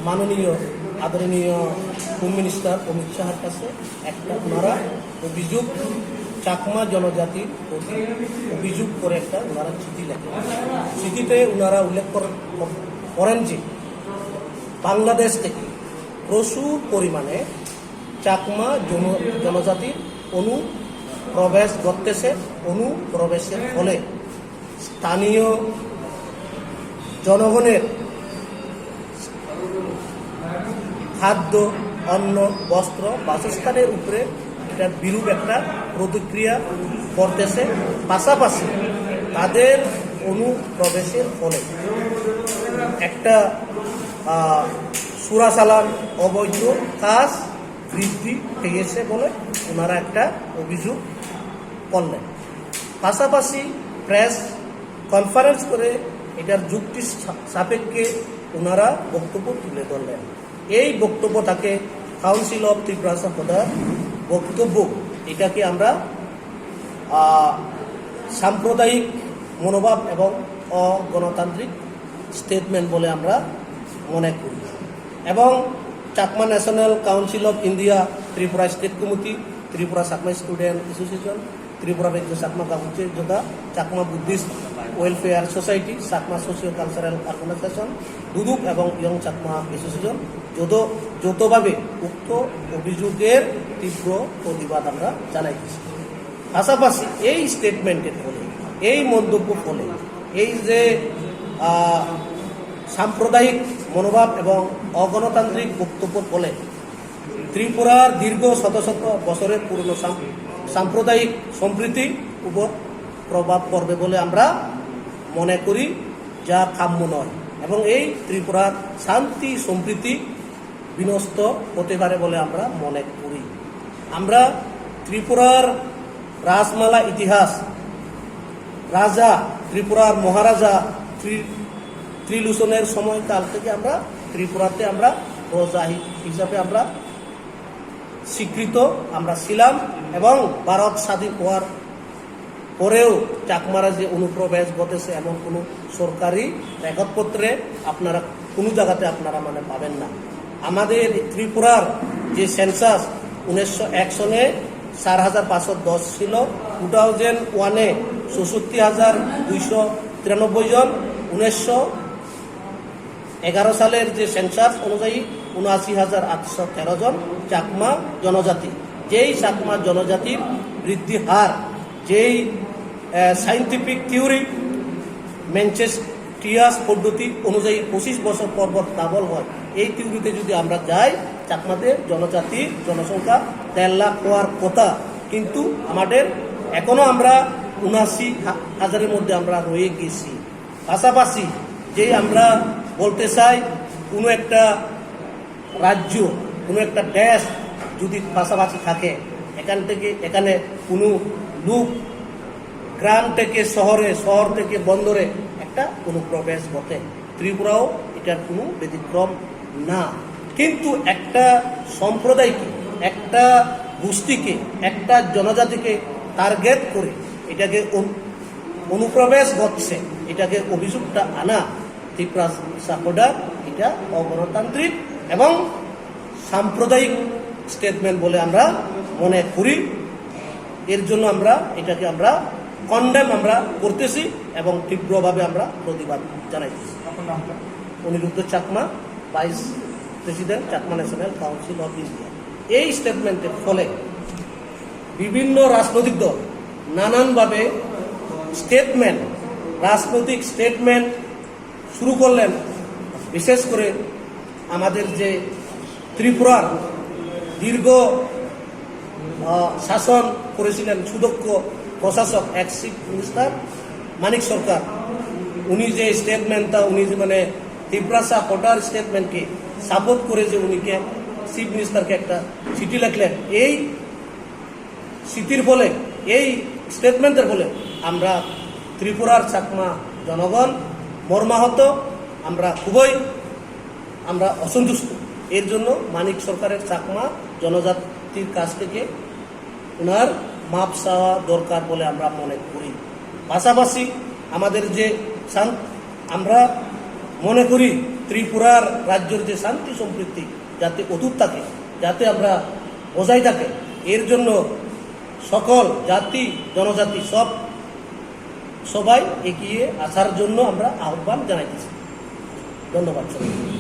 মাননীয় আদরণীয় home minister Amit শাহের কাছে একটা ওনারা অভিযোগ চাকমা জনজাতির প্রতি অভিযোগ করে একটা ওনারা চিঠি লেখেন। চিঠিতে ওনারা উল্লেখ করেন যে বাংলাদেশ থেকে প্রচুর পরিমাণে চাকমা জনজাতির অনুপ্রবেশ ঘটতেছে। অনুপ্রবেশের ফলে স্থানীয় জনগণের খাদ্য, অন্ন, বস্ত্র, বাসস্থানের উপরে এটার বিরূপ একটা প্রতিক্রিয়া করতেছে। পাশাপাশি তাদের অনুপ্রবেশের ফলে একটা চোরাচালান, অবৈধ কাজ বৃদ্ধি পেয়েছে বলে ওনারা একটা অভিযোগ করলেন। পাশাপাশি প্রেস কনফারেন্স করে এটার যুক্তি সাপেক্ষে ওনারা বক্তব্য তুলে ধরলেন। এই বক্তব্যটাকে কাউন্সিল অফ ত্রিপুরা সাপোর্টার বক্তব্য, এটাকে আমরা সাম্প্রদায়িক মনোভাব এবং অগণতান্ত্রিক স্টেটমেন্ট বলে আমরা মনে করি। এবং Chakma national council of India, Tripura state committee, Tripura Chakma student association, Tripura Rajya Chakma council যোদ্ধা, Chakma Buddhist welfare society, Chakma socio cultural organisation, দুদুক এবং ইয়ং চাকমা অ্যাসোসিয়েশন যৌথভাবে উক্ত অভিযোগের তীব্র প্রতিবাদ আমরা জানাইতেছি। পাশাপাশি এই স্টেটমেন্টের ফলে, এই মন্তব্য ফলে, এই যে সাম্প্রদায়িক মনোভাব এবং অগণতান্ত্রিক বক্তব্যের ফলে ত্রিপুরার দীর্ঘ শত শত বছরের পুরনো সাম্প্রদায়িক সম্প্রীতির উপর প্রভাব পড়বে বলে আমরা মনে করি, যা কাম্য নয়। এবং এই ত্রিপুরার শান্তি সম্প্রীতি বিনষ্ট হতে পারে বলে আমরা মনে করি। আমরা ত্রিপুরার রাজমালা ইতিহাস, রাজা ত্রিপুরার মহারাজা ত্রিলোচনের সময়কাল থেকে আমরা ত্রিপুরাতে আমরা প্রজা হিসাবে আমরা স্বীকৃত আমরা ছিলাম। এবং ভারত স্বাধীন হওয়ার পরেও চাকমারা যে অনুপ্রবেশ ঘটেছে এমন কোনো সরকারি রেকর্ডপত্রে আপনারা কোনো জায়গাতে আপনারা পাবেন না। আমাদের ত্রিপুরার যে সেন্সাস 1901 সনে 4,510 ছিল, 2001-এ 64,293 জন, 1911 সালের যে সেন্সাস অনুযায়ী 79,813 জন চাকমা জনজাতি। যেই চাকমা জনজাতির বৃদ্ধি হার, যেই সাইন্টিফিক থিওরি ম্যানচেস্টিয়াস পদ্ধতি অনুযায়ী 25 বছর পর পর ডাবল হয়, এই থিওরিতে যদি আমরা যাই চাকমাদের জনজাতির জনসংখ্যা 1.5 লাখ হওয়ার কথা, কিন্তু আমাদের এখনো আমরা 79,000-এর মধ্যে আমরা রয়ে গেছি। পাশাপাশি যে আমরা বলতে চাই, কোনো একটা রাজ্য, কোনো একটা দেশ যদি পাশাপাশি থাকে, এখানে কোনো লোক গ্রাম থেকে শহরে, শহর থেকে বন্দরে একটা অনুপ্রবেশ ঘটে। ত্রিপুরাও এটার কোনো ব্যতিক্রম না। কিন্তু একটা সম্প্রদায়কে, একটা গোষ্ঠীকে, একটা জনজাতিকে টার্গেট করে এটাকে অনুপ্রবেশ ঘটছে, এটাকে অভিযোগটা আনা ত্রিপুরা সাপোর্টার এটা অগণতান্ত্রিক এবং সাম্প্রদায়িক স্টেটমেন্ট বলে আমরা মনে করি। এর জন্য আমরা এটাকে আমরা কন্ডেম আমরা করতেছি এবং তীব্রভাবে আমরা প্রতিবাদ জানাইতেছি। Aniruddha Chakma, vice president, Chakma national council of India. এই স্টেটমেন্টের ফলে বিভিন্ন রাজনৈতিক দল নানানভাবে রাজনৈতিক স্টেটমেন্ট শুরু করলেন। বিশেষ করে আমাদের যে ত্রিপুরার দীর্ঘ শাসন করেছিলেন সুদক্ষ প্রশাসক এক্স চিফ মিনিস্টার মানিক সরকার, উনি যে স্টেটমেন্টটা, উনি যে ত্রিপুরা সাপোর্টার স্টেটমেন্টকে সাপোর্ট করে যে উনিকে চিফ মিনিস্টারকে একটা চিঠি লিখলেন, এই চিঠির ফলে, এই স্টেটমেন্টের ফলে আমরা ত্রিপুরার চাকমা জনগণ মর্মাহত, আমরা খুবই অসন্তুষ্ট। এর জন্য মানিক সরকারের চাকমা জনজাতির কাছ থেকে ওনার মাপ চাওয়া দরকার বলে আমরা মনে করি। পাশাপাশি আমাদের যে আমরা মনে করি ত্রিপুরার রাজ্যের যে শান্তি সম্প্রীতি যাতে অটুট থাকে, যাতে আমরা বজায় থাকে, এর জন্য সকল জাতি জনজাতি সবাই এগিয়ে আসার জন্য আমরা আহ্বান জানাইতেছি। ধন্যবাদ সবাই।